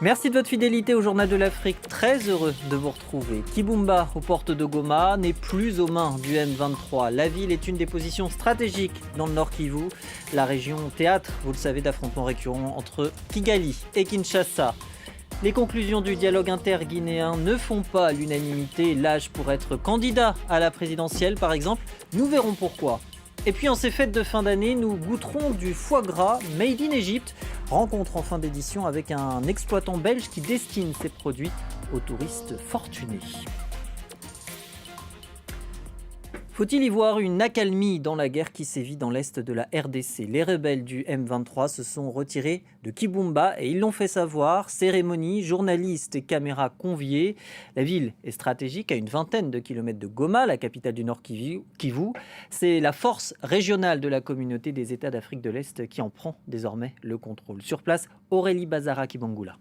Merci de votre fidélité au Journal de l'Afrique. Très heureux de vous retrouver. Kibumba, aux portes de Goma, n'est plus aux mains du M23. La ville est une des positions stratégiques dans le Nord Kivu. La région théâtre, vous le savez, d'affrontements récurrents entre Kigali et Kinshasa. Les conclusions du dialogue interguinéen ne font pas l'unanimité. L'âge pour être candidat à la présidentielle, par exemple, nous verrons pourquoi. Et puis en ces fêtes de fin d'année, nous goûterons du foie gras made in Egypt. Rencontre en fin d'édition avec un exploitant belge qui destine ses produits aux touristes fortunés. Faut-il y voir une accalmie dans la guerre qui sévit dans l'est de la RDC ? Les rebelles du M23 se sont retirés de Kibumba et ils l'ont fait savoir. Cérémonie, journalistes et caméras conviés. La ville est stratégique à une vingtaine de kilomètres de Goma, la capitale du Nord Kivu. C'est la force régionale de la communauté des États d'Afrique de l'Est qui en prend désormais le contrôle. Sur place, Aurélie Bazara Kibangula.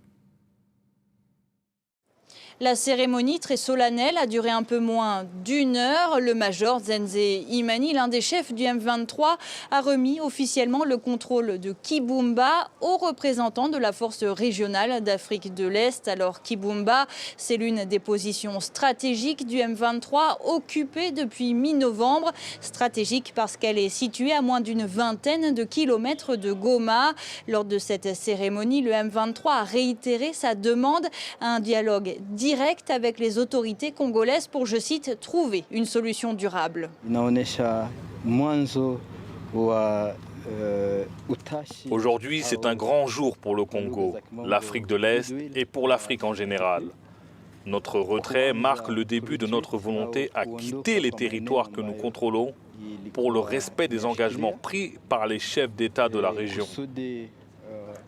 La cérémonie très solennelle a duré un peu moins d'une heure. Le major Zenze Imani, l'un des chefs du M23, a remis officiellement le contrôle de Kibumba aux représentants de la force régionale d'Afrique de l'Est. Alors Kibumba, c'est l'une des positions stratégiques du M23 occupée depuis mi-novembre. Stratégique parce qu'elle est située à moins d'une vingtaine de kilomètres de Goma. Lors de cette cérémonie, le M23 a réitéré sa demande à un dialogue direct avec les autorités congolaises pour, je cite, trouver une solution durable. Aujourd'hui, c'est un grand jour pour le Congo, l'Afrique de l'Est et pour l'Afrique en général. Notre retrait marque le début de notre volonté à quitter les territoires que nous contrôlons pour le respect des engagements pris par les chefs d'État de la région.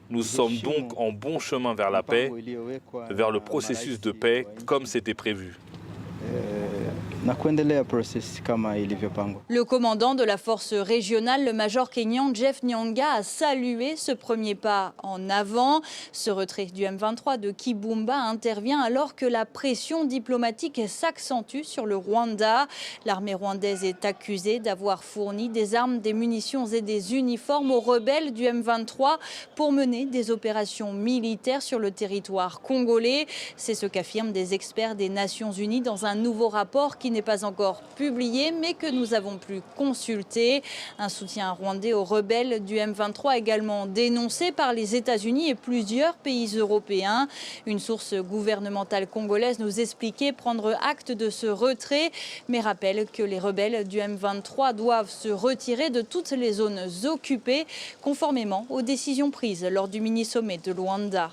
Nous sommes donc en bon chemin vers la paix, vers le processus de paix comme c'était prévu. Le commandant de la force régionale, le major kényan Jeff Nyanga, a salué ce premier pas en avant. Ce retrait du M23 de Kibumba intervient alors que la pression diplomatique s'accentue sur le Rwanda. L'armée rwandaise est accusée d'avoir fourni des armes, des munitions et des uniformes aux rebelles du M23 pour mener des opérations militaires sur le territoire congolais. C'est ce qu'affirment des experts des Nations Unies dans un nouveau rapport qui n'est pas encore publié, mais que nous avons pu consulter. Un soutien rwandais aux rebelles du M23 également dénoncé par les États-Unis et plusieurs pays européens. Une source gouvernementale congolaise nous expliquait prendre acte de ce retrait, mais rappelle que les rebelles du M23 doivent se retirer de toutes les zones occupées, conformément aux décisions prises lors du mini-sommet de Luanda.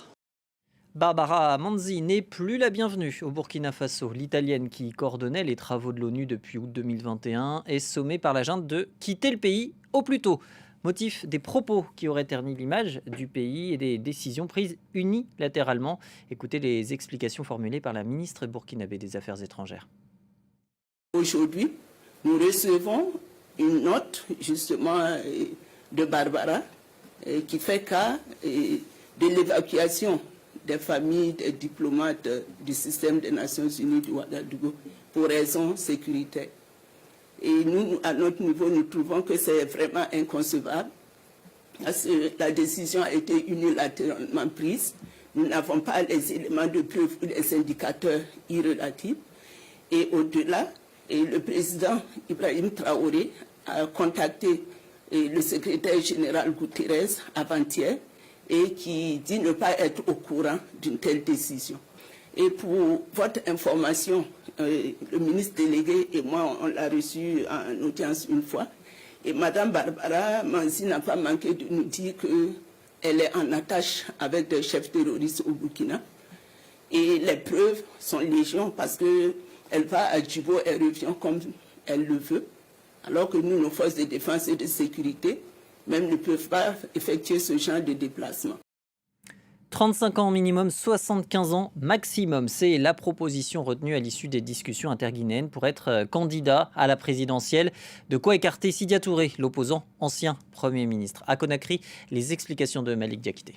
Barbara Manzi n'est plus la bienvenue au Burkina Faso. L'Italienne qui coordonnait les travaux de l'ONU depuis août 2021 est sommée par la junte de quitter le pays au plus tôt. Motif des propos qui auraient terni l'image du pays et des décisions prises unilatéralement. Écoutez les explications formulées par la ministre burkinabé des Affaires étrangères. Aujourd'hui, nous recevons une note justement de Barbara qui fait cas de l'évacuation des familles des diplomates du système des Nations Unies de Ouagadougou pour raisons sécuritaires. Et nous, à notre niveau, nous trouvons que c'est vraiment inconcevable parce que la décision a été unilatéralement prise. Nous n'avons pas les éléments de preuve ou les indicateurs irrélatifs. Et au-delà, le président Ibrahim Traoré a contacté le secrétaire général Guterres avant-hier et qui dit ne pas être au courant d'une telle décision. Et pour votre information, le ministre délégué et moi, on l'a reçu en audience une fois. Et Mme Barbara Manzi n'a pas manqué de nous dire qu'elle est en attache avec des chefs terroristes au Burkina. Et les preuves sont légion parce qu'elle va à Djibo et revient comme elle le veut. Alors que nous, nos forces de défense et de sécurité, même ne peuvent pas effectuer ce genre de déplacement. 35 ans minimum, 75 ans maximum. C'est la proposition retenue à l'issue des discussions interguinéennes pour être candidat à la présidentielle. De quoi écarter Sidia Touré, l'opposant ancien Premier ministre. À Conakry, les explications de Malik Diakité.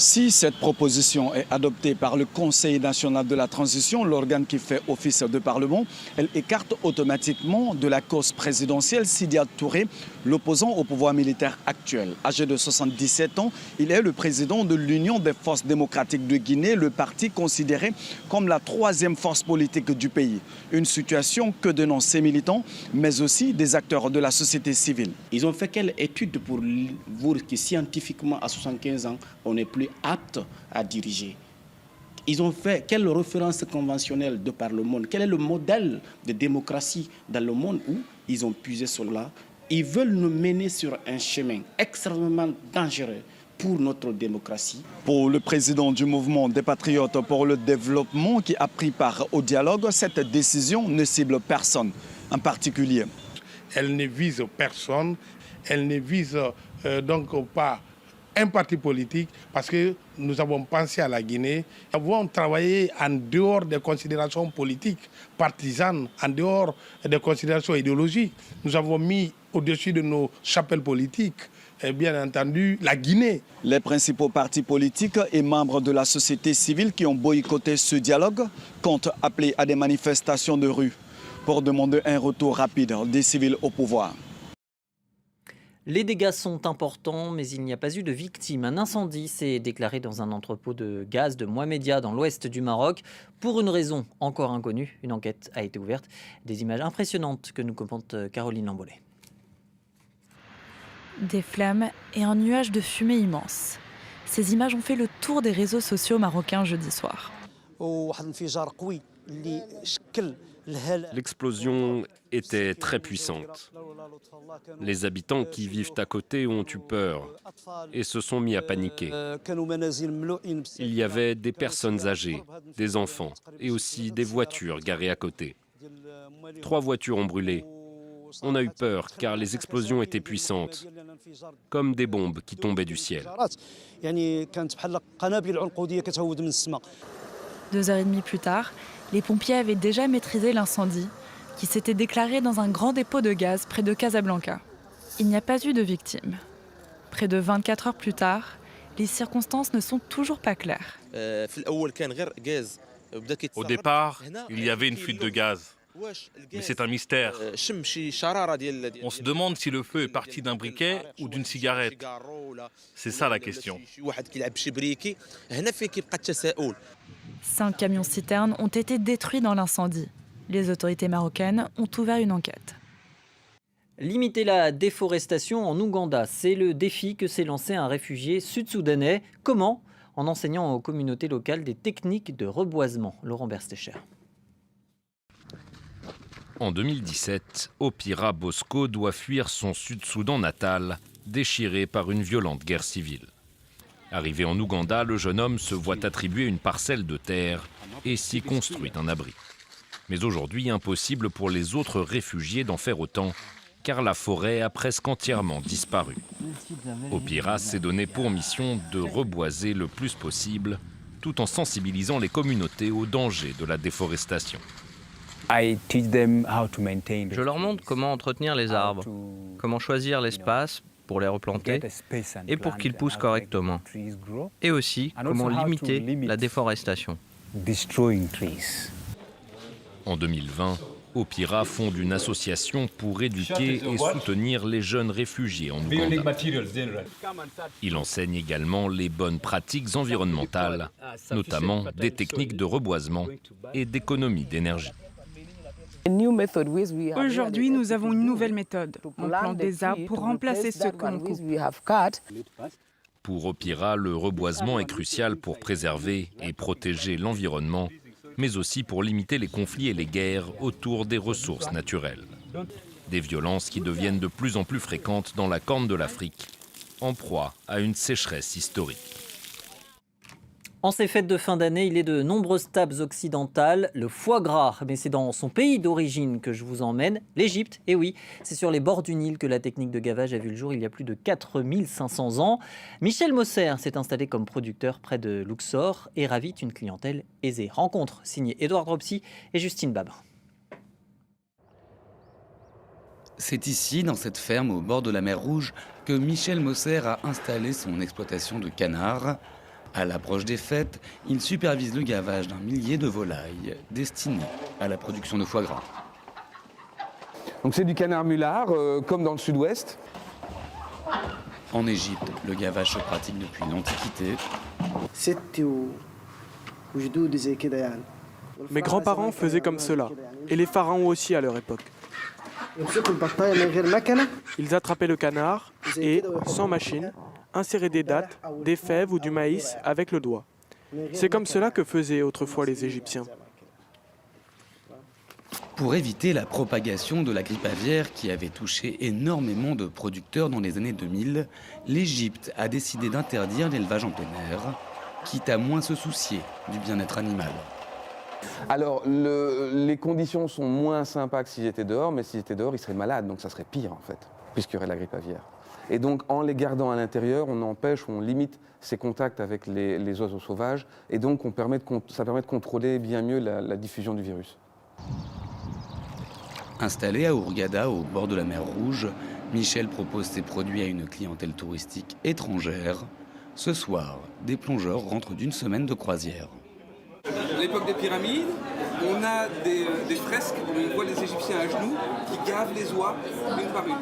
Si cette proposition est adoptée par le Conseil national de la transition, l'organe qui fait office de Parlement, elle écarte automatiquement de la course présidentielle Sidia Touré, l'opposant au pouvoir militaire actuel. Âgé de 77 ans, il est le président de l'Union des forces démocratiques de Guinée, le parti considéré comme la troisième force politique du pays. Une situation que dénoncent ses militants, mais aussi des acteurs de la société civile. Ils ont fait quelle étude pour voir que scientifiquement, à 75 ans, on n'est plus apte à diriger? Ils ont fait quelle référence conventionnelle de par le monde? Quel est le modèle de démocratie dans le monde où ils ont puisé sur là? Ils veulent nous mener sur un chemin extrêmement dangereux pour notre démocratie. Pour le président du mouvement des Patriotes pour le développement qui a pris part au dialogue, cette décision ne cible personne en particulier. Elle ne vise personne, elle ne vise donc pas un parti politique, parce que nous avons pensé à la Guinée. Nous avons travaillé en dehors des considérations politiques, partisanes, en dehors des considérations idéologiques. Nous avons mis au-dessus de nos chapelles politiques, bien entendu, la Guinée. Les principaux partis politiques et membres de la société civile qui ont boycotté ce dialogue comptent appeler à des manifestations de rue pour demander un retour rapide des civils au pouvoir. Les dégâts sont importants, mais il n'y a pas eu de victimes. Un incendie s'est déclaré dans un entrepôt de gaz de Mohamedia, dans l'ouest du Maroc. Pour une raison encore inconnue, une enquête a été ouverte. Des images impressionnantes que nous commente Caroline Lambolet. Des flammes et un nuage de fumée immense. Ces images ont fait le tour des réseaux sociaux marocains jeudi soir. L'explosion était très puissante. Les habitants qui vivent à côté ont eu peur et se sont mis à paniquer. Il y avait des personnes âgées, des enfants et aussi des voitures garées à côté. 3 voitures ont brûlé. On a eu peur car les explosions étaient puissantes, comme des bombes qui tombaient du ciel. 2h30 plus tard, les pompiers avaient déjà maîtrisé l'incendie qui s'était déclaré dans un grand dépôt de gaz près de Casablanca. Il n'y a pas eu de victimes. Près de 24 heures plus tard, les circonstances ne sont toujours pas claires. Au départ, il y avait une fuite de gaz. Mais c'est un mystère. On se demande si le feu est parti d'un briquet ou d'une cigarette. C'est ça la question. 5 camions-citernes ont été détruits dans l'incendie. Les autorités marocaines ont ouvert une enquête. Limiter la déforestation en Ouganda, c'est le défi que s'est lancé un réfugié sud-soudanais. Comment ? En enseignant aux communautés locales des techniques de reboisement. Laurent Berstecher. En 2017, Opira Bosco doit fuir son Sud-Soudan natal, déchiré par une violente guerre civile. Arrivé en Ouganda, le jeune homme se voit attribuer une parcelle de terre et s'y construit un abri. Mais aujourd'hui, impossible pour les autres réfugiés d'en faire autant, car la forêt a presque entièrement disparu. Opira s'est donné pour mission de reboiser le plus possible, tout en sensibilisant les communautés aux dangers de la déforestation. Je leur montre comment entretenir les arbres, comment choisir l'espace pour les replanter et pour qu'ils poussent correctement. Et aussi comment limiter la déforestation. En 2020, Opira fonde une association pour éduquer et soutenir les jeunes réfugiés en Ouganda. Il enseigne également les bonnes pratiques environnementales, notamment des techniques de reboisement et d'économie d'énergie. Aujourd'hui, nous avons une nouvelle méthode. On plante des arbres pour remplacer ceux que l'on coupe. Pour Opira, le reboisement est crucial pour préserver et protéger l'environnement, mais aussi pour limiter les conflits et les guerres autour des ressources naturelles. Des violences qui deviennent de plus en plus fréquentes dans la Corne de l'Afrique, en proie à une sécheresse historique. En ces fêtes de fin d'année, il est de nombreuses tables occidentales. Le foie gras, mais c'est dans son pays d'origine que je vous emmène, l'Égypte. Et oui, c'est sur les bords du Nil que la technique de gavage a vu le jour il y a plus de 4500 ans. Michel Mosser s'est installé comme producteur près de Luxor et ravit une clientèle aisée. Rencontre signée Édouard Dropsy et Justine Babin. C'est ici, dans cette ferme au bord de la mer Rouge, que Michel Mosser a installé son exploitation de canards. À l'approche des fêtes, il supervise le gavage d'un millier de volailles destinées à la production de foie gras. Donc c'est du canard mulard, comme dans le sud-ouest. En Égypte, le gavage se pratique depuis l'Antiquité. Mes grands-parents faisaient comme cela, et les pharaons aussi à leur époque. Ils attrapaient le canard et, sans machine, inséraient des dattes, des fèves ou du maïs avec le doigt. C'est comme cela que faisaient autrefois les Égyptiens. Pour éviter la propagation de la grippe aviaire qui avait touché énormément de producteurs dans les années 2000, l'Égypte a décidé d'interdire l'élevage en plein air, quitte à moins se soucier du bien-être animal. Alors, les conditions sont moins sympas que s'ils étaient dehors, mais s'ils étaient dehors, ils seraient malades, donc ça serait pire en fait, puisqu'il y aurait la grippe aviaire. Et donc, en les gardant à l'intérieur, on empêche, on limite ces contacts avec les oiseaux sauvages, et donc ça permet de contrôler bien mieux la diffusion du virus. Installé à Hurghada, au bord de la mer Rouge, Michel propose ses produits à une clientèle touristique étrangère. Ce soir, des plongeurs rentrent d'une semaine de croisière. À l'époque des pyramides, on a des fresques où on voit les Égyptiens à genoux qui gavent les oies une par une.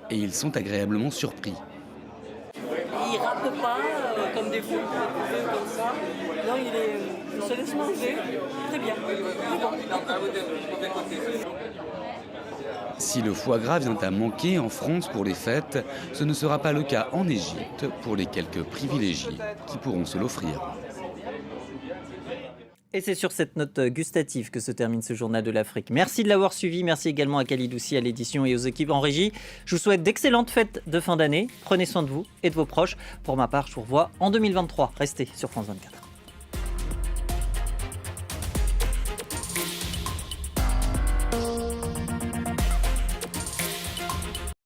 Et ils sont agréablement surpris. Il ne râpe pas comme des fous, comme ça. Non, il se laisse manger. Très bien. Si le foie gras vient à manquer en France pour les fêtes, ce ne sera pas le cas en Égypte pour les quelques privilégiés qui pourront se l'offrir. Et c'est sur cette note gustative que se termine ce journal de l'Afrique. Merci de l'avoir suivi. Merci également à Khalid Houssi à l'édition et aux équipes en régie. Je vous souhaite d'excellentes fêtes de fin d'année. Prenez soin de vous et de vos proches. Pour ma part, je vous revois en 2023. Restez sur France 24.